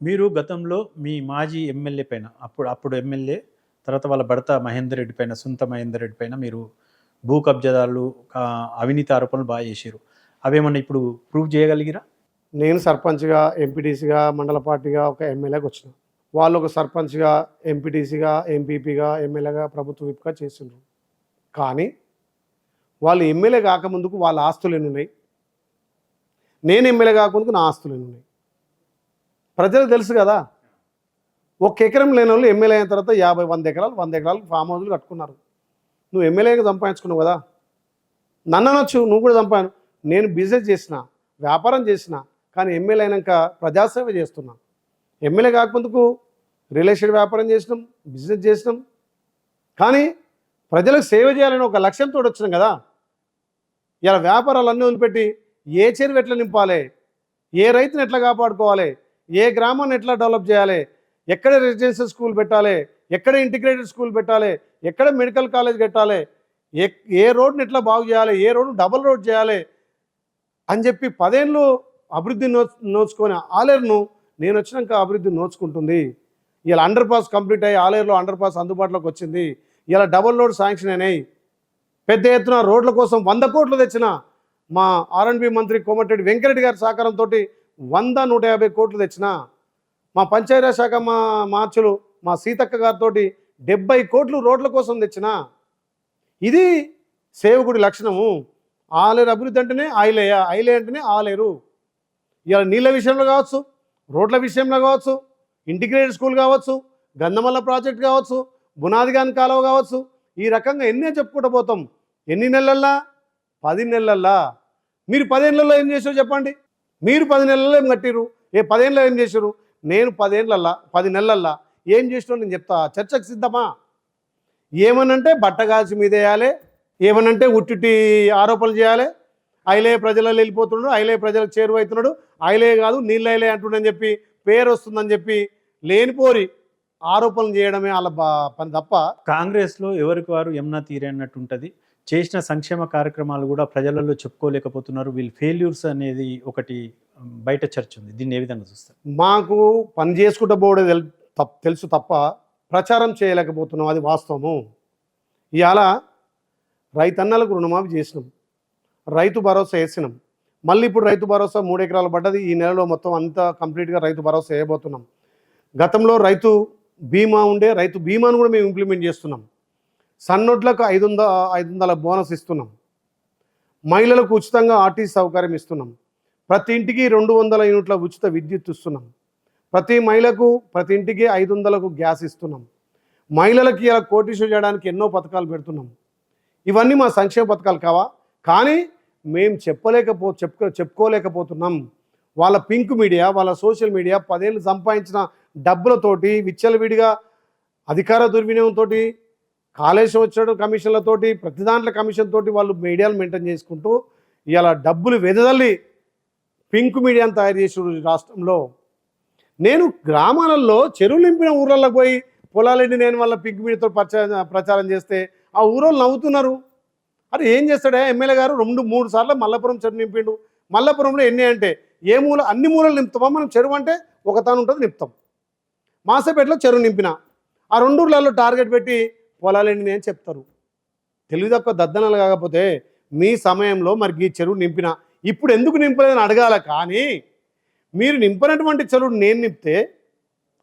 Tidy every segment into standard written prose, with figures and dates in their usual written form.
మీరు గతంలో మీ మాజీ ఎమ్మెల్యే పైన అప్పుడు ఎమ్మెల్యే తర్వాత వాళ్ళ భర్త మహేందర్ రెడ్డి పైన సొంత మహేందర్ రెడ్డి పైన మీరు భూ కబ్జాదారులు అవినీతి ఆరోపణలు బాగా చేశారు. అవేమన్నా ఇప్పుడు ప్రూవ్ చేయగలిగిరా? నేను సర్పంచ్గా, ఎంపీటీసీగా, మండల పార్టీగా ఒక ఎమ్మెల్యేగా వచ్చిన. వాళ్ళు ఒక సర్పంచ్గా, ఎంపీటీసీగా, ఎంపీపీగా, ఎమ్మెల్యేగా, ప్రభుత్వ విప్గా చేసిండ్రు. కానీ వాళ్ళు ఎమ్మెల్యే కాకముందుకు వాళ్ళ ఆస్తులు ఎన్ని ఉన్నాయి, నేను ఎమ్మెల్యే కాకముందుకు నా ఆస్తులు ఎన్ని ఉన్నాయి ప్రజలకు తెలుసు కదా. ఒక ఎకరం లేని వాళ్ళు ఎమ్మెల్యే అయిన తర్వాత 50-100 ఎకరాలు 100 ఎకరాలు ఫామ్ హౌస్లు కట్టుకున్నారు. నువ్వు ఎమ్మెల్యేగా సంపాదించుకున్నావు కదా, నన్ను అనొచ్చు, నువ్వు కూడా సంపాదన. నేను బిజినెస్ చేసిన, వ్యాపారం చేసిన, కానీ ఎమ్మెల్యే అయినాక ప్రజాసేవ చేస్తున్నా. ఎమ్మెల్యే కాకముందుకు రియల్ ఎస్టేట్ వ్యాపారం చేసినాం, బిజినెస్ చేసినాం, కానీ ప్రజలకు సేవ చేయాలని ఒక లక్ష్యంతో వచ్చినాం కదా. ఇలా వ్యాపారాలు అన్నీ వదిలిపెట్టి ఏ చెరువు ఎట్లా నింపాలి, ఏ రైతుని ఎట్లా కాపాడుకోవాలి, ఏ గ్రామాన్ని ఎట్లా డెవలప్ చేయాలి, ఎక్కడ రెసిడెన్షియల్ స్కూల్ పెట్టాలి, ఎక్కడ ఇంటిగ్రేటెడ్ స్కూల్ పెట్టాలి, ఎక్కడ మెడికల్ కాలేజ్ కట్టాలి, ఏ రోడ్ని ఎట్లా బాగు చేయాలి, ఏ రోడ్డు డబల్ రోడ్ చేయాలి అని చెప్పి 10 ఏళ్ళు అభివృద్ధి నోచుకొని ఆలేరును నేను వచ్చినాక అభివృద్ధి నోచుకుంటుంది. ఇలా అండర్ పాస్ కంప్లీట్ అయ్యి ఆలేరులో అండర్ పాస్ అందుబాటులోకి వచ్చింది. ఇలా డబల్ రోడ్ శాంక్షన్ అయినాయి. పెద్ద ఎత్తున రోడ్ల కోసం 100 కోట్లు తెచ్చిన మా R&B మంత్రి కోమటిరెడ్డి వెంకరెడ్డి గారి సహకారంతో 100-150 కోట్లు తెచ్చిన మా పంచాయతీరాజ్ శాఖ మార్చులు మా సీతక్క గారితో 70 కోట్లు రోడ్ల కోసం తెచ్చిన. ఇది సేవకుడి లక్షణము. ఆలేరు అభివృద్ధి అంటేనే ఆయిలేయ, ఆయిలే అంటేనే ఆలేరు. ఇలా నీళ్ళ విషయంలో కావచ్చు, రోడ్ల విషయంలో కావచ్చు, ఇంటిగ్రేటెడ్ స్కూల్ కావచ్చు, గంధమల్ల ప్రాజెక్ట్ కావచ్చు, బునాదిగాన్ కాలువ కావచ్చు, ఈ రకంగా ఎన్నే చెప్పుకుంటూ పోతాం. ఎన్ని నెలల్లో? 10 నెలల్లో. మీరు 10 ఏళ్ళల్లో ఏం చేసారో చెప్పండి. మీరు 10 నెలల్లో ఏం కట్టిరు, 10 ఏళ్ళలో ఏం చేశారు? నేను 10 నెలల్లో ఏం చేసినా నేను చెప్తా. చర్చకు సిద్ధమా? ఏమనంటే బట్టగాల్చి మీద వేయాలి, ఏమనంటే ఉట్టిటి ఆరోపణలు చేయాలి. ఐలే ప్రజలలో వెళ్ళిపోతున్నాడు, ఐలే ప్రజలకు చేరువవుతున్నాడు, ఐలే కాదు నీళ్ళు ఐలే అంటుండని చెప్పి పేరు వస్తుందని చెప్పి లేనిపోరి ఆరోపణలు చేయడమే వాళ్ళ పని తప్ప. కాంగ్రెస్లో ఎవరికి వారు యమునా తీరే అన్నట్టు ఉంటుంది. చేసిన సంక్షేమ కార్యక్రమాలు కూడా ప్రజలలో చెప్పుకోలేకపోతున్నారు. వీళ్ళు ఫెయిల్యూర్స్ అనేది ఒకటి బయట చర్చ ఉంది. దీన్ని ఏ విధంగా చూస్తారు? మాకు పని చేసుకుంటూ పోవడం తెలుసు తప్ప ప్రచారం చేయలేకపోతున్నాం, అది వాస్తవము. ఇవాళ రైతన్నలకు రుణమాఫీ చేసినాం, రైతు భరోసా వేసినాం. మళ్ళీ ఇప్పుడు రైతు భరోసా 3 ఎకరాలు పడ్డది. ఈ నెలలో మొత్తం అంతా కంప్లీట్గా రైతు భరోసా వేయబోతున్నాం. గతంలో రైతు బీమా ఉండే, రైతు బీమాను కూడా మేము ఇంప్లిమెంట్ చేస్తున్నాం. సన్నొడ్లకు 500 బోనస్ ఇస్తున్నాం. మహిళలకు ఉచితంగా ఆర్టీసీ సౌకర్యం ఇస్తున్నాం. ప్రతి ఇంటికి 200 యూనిట్ల ఉచిత విద్యుత్ ఇస్తున్నాం. ప్రతి మహిళకు ప్రతి ఇంటికి 500కు గ్యాస్ ఇస్తున్నాం. మహిళలకి ఇలా కోటీశ్వరం చేయడానికి ఎన్నో పథకాలు పెడుతున్నాం. ఇవన్నీ మా సంక్షేమ పథకాలు కావా? కానీ మేము చెప్పుకోలేకపోతున్నాం. వాళ్ళ పింక్ మీడియా, వాళ్ళ సోషల్ మీడియా 10 ఏళ్ళు సంపాదించిన డబ్బులతోటి విచ్చలవిడిగా అధికార దుర్వినియోగంతో, కాళేశ్వరం వచ్చిన కమిషన్లతోటి, ప్రతి దాంట్లో కమిషన్ తోటి వాళ్ళు మీడియాలు మెయింటైన్ చేసుకుంటూ ఇలా డబ్బులు వెదజల్లి పింక్ మీడియాను తయారు చేసారు రాష్ట్రంలో. నేను గ్రామాలలో చెరువులు నింపిన ఊర్లలో పోయి పొలాలెండి నేను వాళ్ళ పింక్ మీడియాతో ప్రచారం చేస్తే ఆ ఊరోళ్ళు నవ్వుతున్నారు. అరే ఏం చేస్తాడే ఎమ్మెల్యే గారు 2-3 సార్లు మల్లపురం చెరువు నింపిండు. మల్లపురంలో ఎన్ని అంటే ఏ మూల, అన్ని మూలలు నింపుతామా మనం? చెరువు అంటే ఒక తాను ఉంటుంది, నింపుతాం. మాసేపేటలో చెరువు నింపిన ఆ 2 ఊర్లలో టార్గెట్ పెట్టి పొలాలెండి నేను చెప్తారు. తెలివి తక్కువ దద్దనలు కాకపోతే మీ సమయంలో మరి ఈ చెరువు నింపిన ఇప్పుడు ఎందుకు నింపలేదని అడగాల. కానీ మీరు నింపినటువంటి చెరువు నేను నింపితే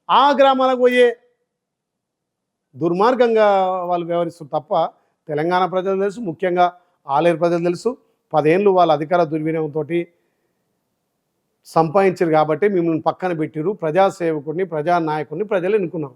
ఆ గ్రామాలకు పోయే దుర్మార్గంగా వాళ్ళు వ్యవహరిస్తారు తప్ప తెలంగాణ ప్రజలు తెలుసు, ముఖ్యంగా ఆలేరు ప్రజలు తెలుసు. 10 ఏళ్ళు వాళ్ళ అధికార దుర్వినియోగంతో సంపాదించారు కాబట్టి మిమ్మల్ని పక్కన పెట్టిరు. ప్రజాసేవకుడిని, ప్రజానాయకుడిని ప్రజలు ఎన్నుకున్నారు.